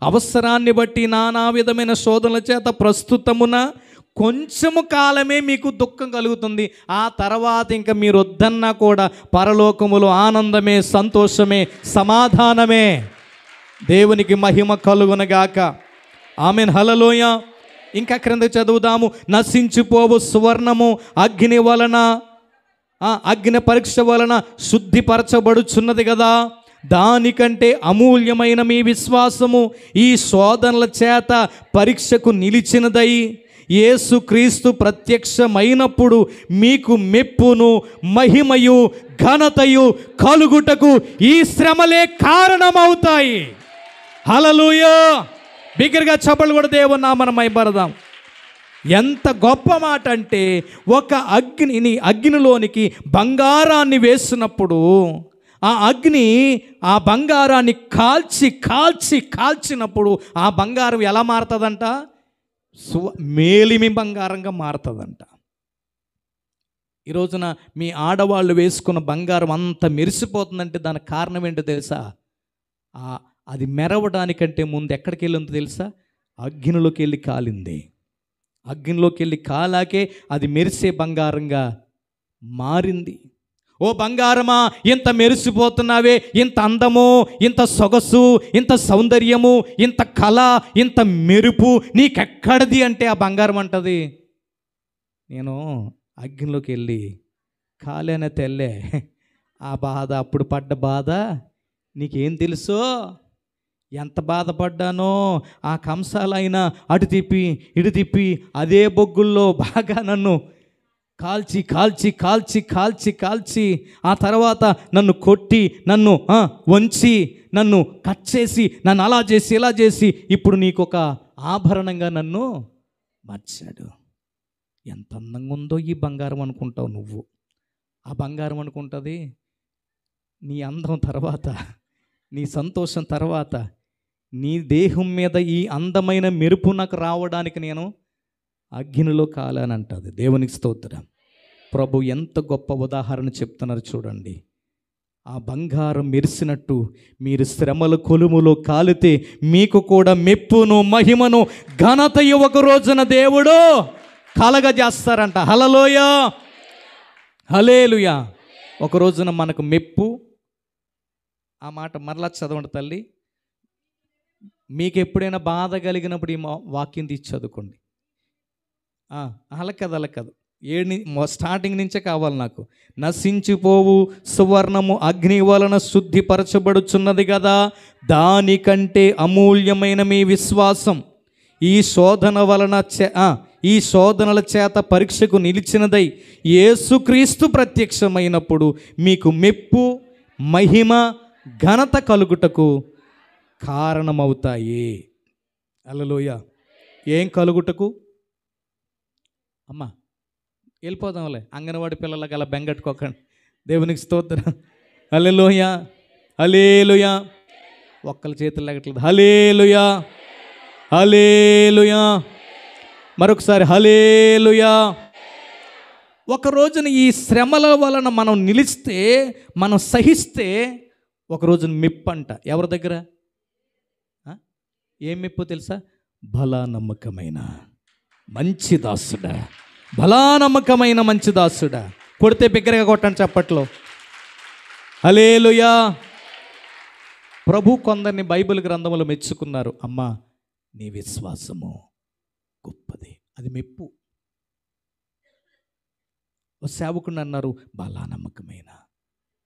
అవసరాన్ని బట్టి నానా విధమైన శోధనల చేత ప్రస్తుతమున కొంచెము కాలమే మీకు దుఃఖం కలుగుతుంది. ఆ తర్వాత ఇంకా మీరు వద్దన్నా కూడా పరలోకములో ఆనందమే, సంతోషమే, సమాధానమే. దేవునికి మహిమ కలుగునగాక. ఆమేన్. హల్లెలూయా. ఇంకా క్రింద చదువుదాము. నశించిపోవు సువర్ణము అగ్ని వలన, అగ్ని పరీక్ష వలన శుద్ధిపరచబడుచున్నది కదా, దానికంటే అమూల్యమైన మీ విశ్వాసము ఈ శోధనల చేత పరీక్షకు నిలిచినదై యేసుక్రీస్తు ప్రత్యక్షమైనప్పుడు మీకు మెప్పును, మహిమయు, ఘనతయు కలుగుటకు ఈ శ్రమలే కారణమవుతాయి. హల్లెలూయా. బిగ్గరగా చప్పట్లు కూడా దేవుని నామమున మహిమపరదాం. ఎంత గొప్ప మాట అంటే, ఒక అగ్నిలోనికి బంగారాన్ని వేసినప్పుడు ఆ అగ్ని ఆ బంగారాన్ని కాల్చినప్పుడు ఆ బంగారం ఎలా మారుతుందంట? మేలిమి బంగారంగా మారుతుందంట. ఈ రోజున మీ ఆడవాళ్ళు వేసుకున్న బంగారం అంత మెరిసిపోతుందంటే దానికి కారణం ఏంటో తెలుసా? అది మెరవడానికంటే ముందు ఎక్కడికి వెళ్ళిందో తెలుసా? అగ్నిలోకి వెళ్ళి కాలింది. అగ్నిలోకి వెళ్ళి కాలాకే అది మెరిసే బంగారంగా మారింది. ఓ బంగారమా, ఇంత మెరిసిపోతున్నావే, ఇంత అందము, ఇంత సొగసు, ఇంత సౌందర్యము, ఇంత కళ, ఇంత మెరుపు నీకెక్కడిది అంటే ఆ బంగారం అంటది, నేను అగ్నిలోకి వెళ్ళి కాలేన తెల్లే. ఆ బాధ, అప్పుడు పడ్డ బాధ నీకేం తెలుసో? ఎంత బాధపడ్డానో. ఆ కంసాలైనా అటు తిప్పి ఇటు తిప్పి అదే బొగ్గుల్లో బాగా నన్ను కాల్చి కాల్చి కాల్చి కాల్చి కాల్చి ఆ తర్వాత నన్ను కొట్టి, నన్ను వంచి, నన్ను కట్ చేసి, నన్ను అలా చేసి ఇలా చేసి ఇప్పుడు నీకు ఒక ఆభరణంగా నన్ను మార్చాడు. ఎంత అందంగా ఉందో ఈ బంగారం అనుకుంటావు నువ్వు. ఆ బంగారం అనుకుంటుంది నీ అందం తర్వాత, నీ సంతోషం తర్వాత, నీ దేహం మీద ఈ అందమైన మెరుపు నాకు రావడానికి నేను అగ్నిలో కాలానంటది. దేవునికి స్తోత్రం. ప్రభు ఎంత గొప్ప ఉదాహరణ చెప్తున్నారు చూడండి. ఆ బంగారం మెరిసినట్టు మీరు శ్రమల కొలుములో కాలితే మీకు కూడా మెప్పును, మహిమను, ఘనతయు ఒక రోజున దేవుడు కలగజేస్తారంట. హల్లెలూయా. హల్లెలూయా. ఒక రోజున మనకు మెప్పు. ఆ మాట మరలా చదవండి తల్లి. మీకు ఎప్పుడైనా బాధ కలిగినప్పుడు ఈ వాక్యం తీసి చదువుకోండి. అలా కాదు, స్టార్టింగ్ నుంచే కావాలి నాకు. నశించిపోవు సువర్ణము అగ్ని వలన శుద్ధిపరచబడుచున్నది కదా, దానికంటే అమూల్యమైన మీ విశ్వాసం ఈ శోధనల చేత పరీక్షకు నిలిచినదై యేసుక్రీస్తు ప్రత్యక్షమైనప్పుడు మీకు మెప్పు, మహిమ, ఘనత కలుగుటకు కారణమవుతాయి. హల్లెలూయా. ఏం కలుగుటకు? అమ్మా వెళ్ళిపోదాంలే, అంగన్వాడి పిల్లలకి అలా బెంగట్టుకోకండి. దేవునికి స్తోత్రం. హల్లెలూయా. హల్లెలూయా. ఒక్కల చేతులు లేగట్లేదు. హల్లెలూయా. హల్లెలూయా. మరొకసారి హల్లెలూయా. ఒక రోజున ఈ శ్రమల వలన మనం నిలిస్తే, మనం సహిస్తే ఒక రోజున మెప్పంట. ఎవరి దగ్గర? ఏం మెప్పు తెలుసా? బలా నమ్మకమైన మంచి దాసుడా, బలా నమ్మకమైన మంచి దాసుడా. కొడితే బిగ్గరగా కొట్టండి చప్పట్లో. హల్లెలూయా. ప్రభు కొందరిని బైబిల్ గ్రంథంలో మెచ్చుకున్నారు. అమ్మా నీ విశ్వాసము గొప్పది. అది మెప్పు. ఓ సేవకుని అన్నారు, బలా నమ్మకమైన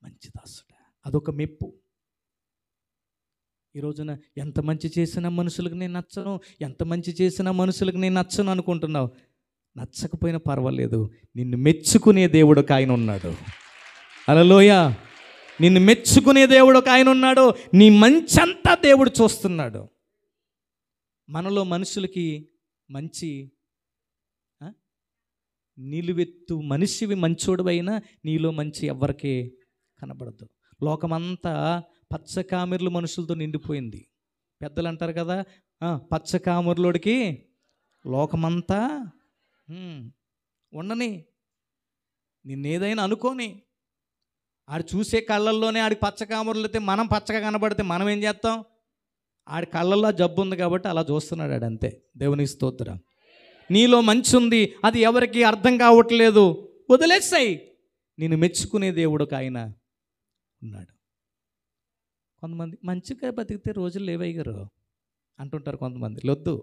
మంచి దాసుడా. అదొక మెప్పు. ఈ రోజున ఎంత మంచి చేసిన మనుషులకు నేను నచ్చను, ఎంత మంచి చేసిన మనుషులకు నేను నచ్చను అనుకుంటున్నావు. నచ్చకపోయినా పర్వాలేదు, నిన్ను మెచ్చుకునే దేవుడు ఒక ఆయన ఉన్నాడు. హల్లెలూయా. నిన్ను మెచ్చుకునే దేవుడు ఒక ఆయన ఉన్నాడు. నీ మంచంతా దేవుడు చూస్తున్నాడు. మనలో మనుషులకి మంచి నిలువెత్తు మనిషివి, మంచోడువైనా నీలో మంచి ఎవ్వరికీ కనబడదు. లోకమంతా పచ్చకామెర్లు మనుషులతో నిండిపోయింది. పెద్దలు అంటారు కదా, పచ్చకామెర్లోడికి లోకమంతా ఉండని, నిన్నేదైనా అనుకోని. ఆడు చూసే కళ్ళల్లోనే ఆడికి పచ్చకామెర్లు అయితే మనం పచ్చగా కనబడితే మనం ఏం చేస్తాం? ఆడి కళ్ళల్లో జబ్బు ఉంది కాబట్టి అలా చూస్తున్నాడు ఆడంతే. దేవునికి స్తోత్రం. నీలో మంచి ఉంది, అది ఎవరికి అర్థం కావట్లేదు, వదిలేసాయి. నేను మెచ్చుకునే దేవుడు ఒక ఆయన ఉన్నాడు. కొంతమంది మంచిగా బతికితే రోజులు లేవయ్యారు అంటుంటారు కొంతమంది. లొద్దు,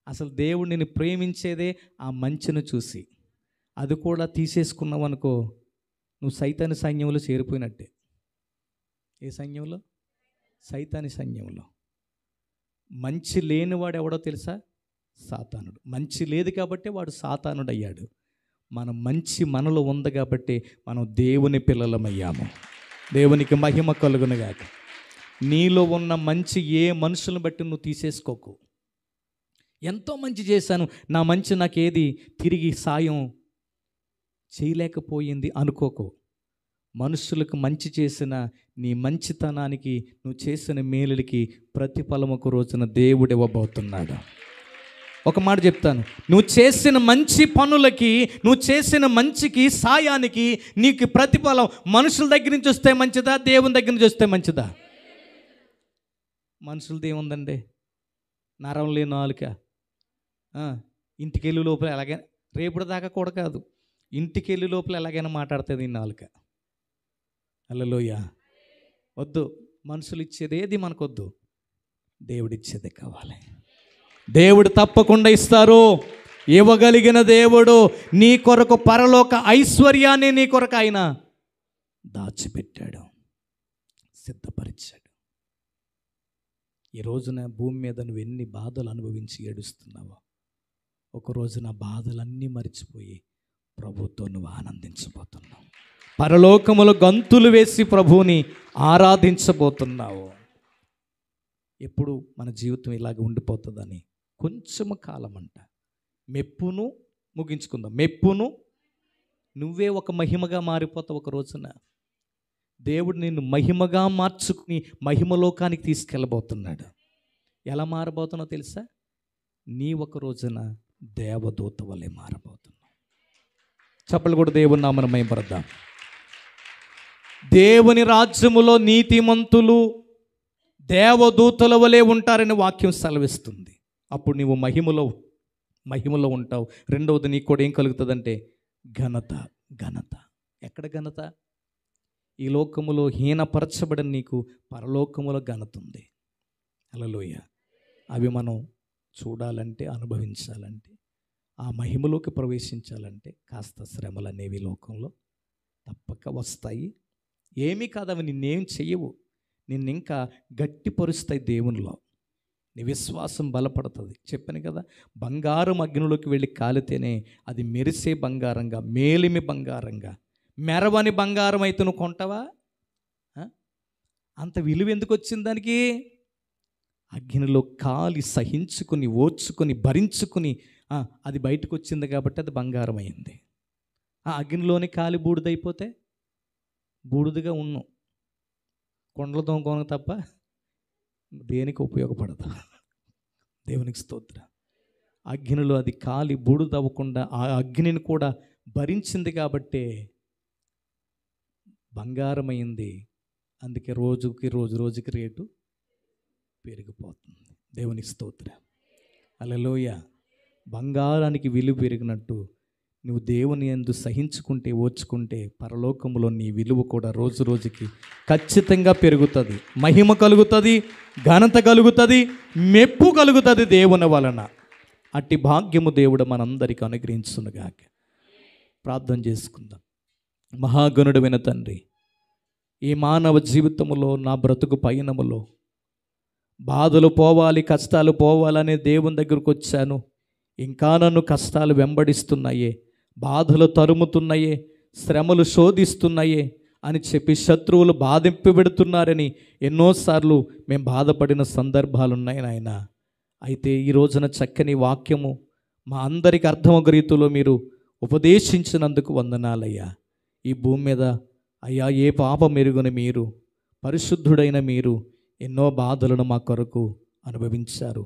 అసలు దేవుడు నిన్ను ప్రేమించేదే ఆ మంచిని చూసి. అది కూడా తీసేసుకున్నావు అనుకో, నువ్వు సైతాని సైన్యంలో చేరిపోయినట్టే. ఏ సైన్యంలో? సైతాని సైన్యంలో. మంచి లేనివాడు ఎవడో తెలుసా? సాతానుడు. మంచి లేదు కాబట్టి వాడు సాతానుడు అయ్యాడు. మనం మంచి మనలో ఉంది కాబట్టి మనం దేవుని పిల్లలమయ్యాము. దేవునికి మహిమ కలుగునుగాక. నీలో ఉన్న మంచి ఏ మనుషులను బట్టి నువ్వు తీసేసుకోకు. ఎంతో మంచి చేశాను, నా మంచి నాకేది తిరిగి సాయం చేయలేకపోయింది అనుకోకు. మనుషులకు మంచి చేసిన నీ మంచితనానికి, నువ్వు చేసిన మేలుడికి ప్రతిఫలం ఒక రోజున దేవుడు ఇవ్వబోతున్నాడు. ఒక మాట చెప్తాను, నువ్వు చేసిన మంచి పనులకి, నువ్వు చేసిన మంచికి, సాయానికి నీకు ప్రతిఫలం మనుషుల దగ్గర నుంచి వస్తే మంచిదా, దేవుని దగ్గర నుంచి వస్తే మంచిదా? మనుషులది ఏముందండి? నరం లేని నాలుక. ఇంటికి వెళ్ళి లోపల ఎలాగైనా, రేపటి దాకా కూడా కాదు, ఇంటికి వెళ్ళి లోపల ఎలాగైనా మాట్లాడుతుంది ఈ నాలుక. హల్లెలూయ. వద్దు, మనుషులు ఇచ్చేదేది మనకొద్దు, దేవుడిచ్చేదే కావాలి. దేవుడు తప్పకుండా ఇస్తారు. ఇవ్వగలిగిన దేవుడు నీ కొరకు పరలోక ఐశ్వర్యాన్ని నీ కొరకు ఆయన దాచిపెట్టాడు, సిద్ధపరిచాడు. ఈ రోజున భూమి మీద నువ్వు ఎన్ని బాధలు అనుభవించి ఏడుస్తున్నావో, ఒక రోజున బాధలన్నీ మరిచిపోయి ప్రభువుతో నువ్వు ఆనందించబోతున్నావు. పరలోకములో గంతులు వేసి ప్రభువుని ఆరాధించబోతున్నావు. ఎప్పుడు మన జీవితం ఇలాగ ఉండిపోతుందని కొంచెము కాలం అంట మెప్పును ముగించుకుందాం. మెప్పును నువ్వే ఒక మహిమగా మారిపోతావు. ఒక రోజున దేవుడు నిన్ను మహిమగా మార్చుకుని మహిమలోకానికి తీసుకెళ్ళబోతున్నాడు. ఎలా మారబోతున్నావు తెలుసా? నీ ఒక రోజున దేవదూత వలె మారబోతున్నావు. చప్పలు కూడా దేవుని నామమున మహిమపడదాం. దేవుని రాజ్యములో నీతిమంతులు దేవదూతల వలె ఉంటారని వాక్యం సెలవిస్తుంది. అప్పుడు నీవు మహిమలో ఉంటావు. రెండవది నీకు కూడా ఏం కలుగుతుందంటే ఘనత. ఎక్కడ ఘనత? ఈ లోకములో హీనపరచబడిన నీకు పరలోకములో ఘనత ఉంది. హల్లెలూయ. అవి మనం చూడాలంటే, అనుభవించాలంటే, ఆ మహిమలోకి ప్రవేశించాలంటే కాస్త శ్రమలు అనేవి లోకంలో తప్పక వస్తాయి. ఏమీ కాదు, అవి నిన్నేం చెయ్యవు, నిన్ను ఇంకా గట్టిపరుస్తాయి. దేవునిలో నీ విశ్వాసం బలపడుతుంది. చెప్పాను కదా, బంగారం అగ్నిలోకి వెళ్ళి కాలితేనే అది మెరిసే బంగారంగా, మేలిమి బంగారంగా, మెరవని బంగారం అయితే నువ్వు కొంటావా? అంత విలువ ఎందుకు వచ్చింది దానికి? అగ్నిలో కాలి సహించుకుని, ఓర్చుకుని, భరించుకుని అది బయటకు వచ్చింది కాబట్టి అది బంగారం అయింది. ఆ అగ్నిలోని కాలి బూడిదైపోతే బూడిదగా ఉన్ను కొండల దొంగ తప్ప దేనికి ఉపయోగపడదు. దేవునికి స్తోత్రం. అగ్నిలో అది కాలి బూడిదవ్వకుండా ఆ అగ్నిని కూడా భరించింది కాబట్టే బంగారమైంది. అందుకే రోజుకి రేటు పెరిగిపోతుంది. దేవునికి స్తోత్రం. హల్లెలూయా. బంగారానికి విలువ పెరిగినట్టు నువ్వు దేవుని యందు సహించుకుంటే, ఓర్చుకుంటే పరలోకములో నీ విలువ కూడా రోజుకి ఖచ్చితంగా పెరుగుతుంది. మహిమ కలుగుతుంది, ఘనత కలుగుతుంది, మెప్పు కలుగుతుంది దేవుని వలన. అట్టి భాగ్యము దేవుడు మనందరికీ అనుగ్రహించునుగాక. ప్రార్థన చేసుకుందాం. మహాగణుడైన తండ్రి, ఈ మానవ జీవితంలో, నా బ్రతుకు పయనములో బాధలు పోవాలి, కష్టాలు పోవాలనే దేవుని దగ్గరకు వచ్చాను. ఇంకా నన్ను కష్టాలు వెంబడిస్తున్నాయే, బాధలు తరుముతున్నాయే, శ్రమలు శోధిస్తున్నాయే అని చెప్పి శత్రువులు బాధింపి పెడుతున్నారని ఎన్నోసార్లు మేము బాధపడిన సందర్భాలు ఉన్నాయి నాయన. అయితే ఈ రోజున చక్కని వాక్యము మా అందరికి అర్థమొక రీతిలో మీరు ఉపదేశించినందుకు వందనాలయ్యా. ఈ భూమి మీద అయ్యా ఏ పాపం ఎరుగని మీరు, పరిశుద్ధుడైన మీరు ఎన్నో బాధలను మా కొరకు అనుభవించారు.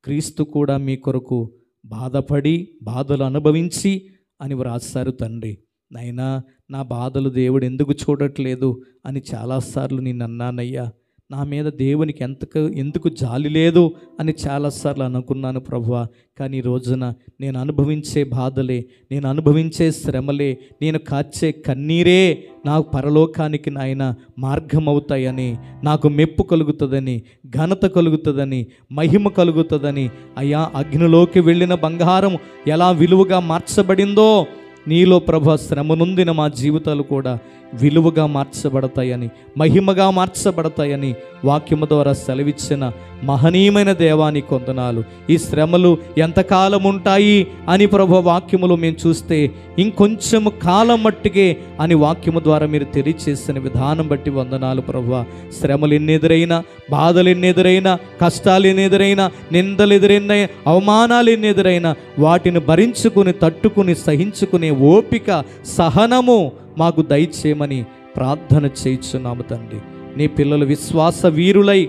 క్రీస్తు కూడా మీ కొరకు బాధపడి, బాధలు అనుభవించి అని వ్రాస్తారు తండ్రి. నైనా నా బాధలు దేవుడు ఎందుకు చూడట్లేదు అని చాలాసార్లు నేను అన్నానయ్యా. నా మీద దేవునికి ఎందుకు జాలి లేదు అని చాలాసార్లు అనుకున్నాను ప్రభువా. కానీ ఈ రోజున నేను అనుభవించే బాధలే, నేను అనుభవించే శ్రమలే, నేను కార్చే కన్నీరే నాకు పరలోకానికి నాయన మార్గం అవుతాయని, నాకు మెప్పు కలుగుతుందని, ఘనత కలుగుతుందని, మహిమ కలుగుతుందని, అయ్యా అగ్నిలోకి వెళ్ళిన బంగారం ఎలా విలువగా మార్చబడిందో నీలో ప్రభు శ్రమ నొందిన మా జీవితాలు కూడా విలువగా మార్చబడతాయని, మహిమగా మార్చబడతాయని వాక్యము ద్వారా సెలవిచ్చిన మహనీయమైన దేవానికి వందనాలు. ఈ శ్రమలు ఎంతకాలం ఉంటాయి అని ప్రభు వాక్యములో మేము చూస్తే ఇంకొంచెము కాలం మట్టుకే అని వాక్యము ద్వారా మీరు తెలియచేసిన విధానం బట్టి వందనాలు ప్రభువా. శ్రమలు ఎన్ని ఎదురైనా, బాధలు ఎన్ని ఎదురైనా, కష్టాలు ఎన్ని ఎదురైనా, నిందలు ఎదురైనా, అవమానాలు ఎన్ని ఎదురైనా వాటిని భరించుకుని, తట్టుకుని, సహించుకునే ఓపిక, సహనము మాకు దయచేయమని ప్రార్థన చేయించున్నాము తండ్రి. నీ పిల్లలు విశ్వాస వీరులై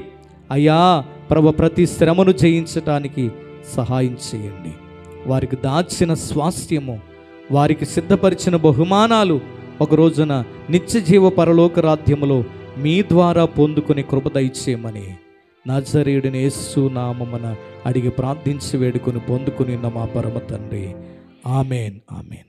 అయ్యా ప్రభు ప్రతి శ్రమను జయించటానికి సహాయం చేయండి. వారికి దాచిన స్వాస్థ్యము, వారికి సిద్ధపరిచిన బహుమానాలు ఒక రోజున నిత్య జీవ పరలోక రాజ్యములో మీ ద్వారా పొందుకునే కృప దయచేయమని నజరేయుడైన యేసు నామమున అడిగి ప్రార్థించి వేడుకొని పొందుకుని మా పరమ తండ్రి. Amen, amen.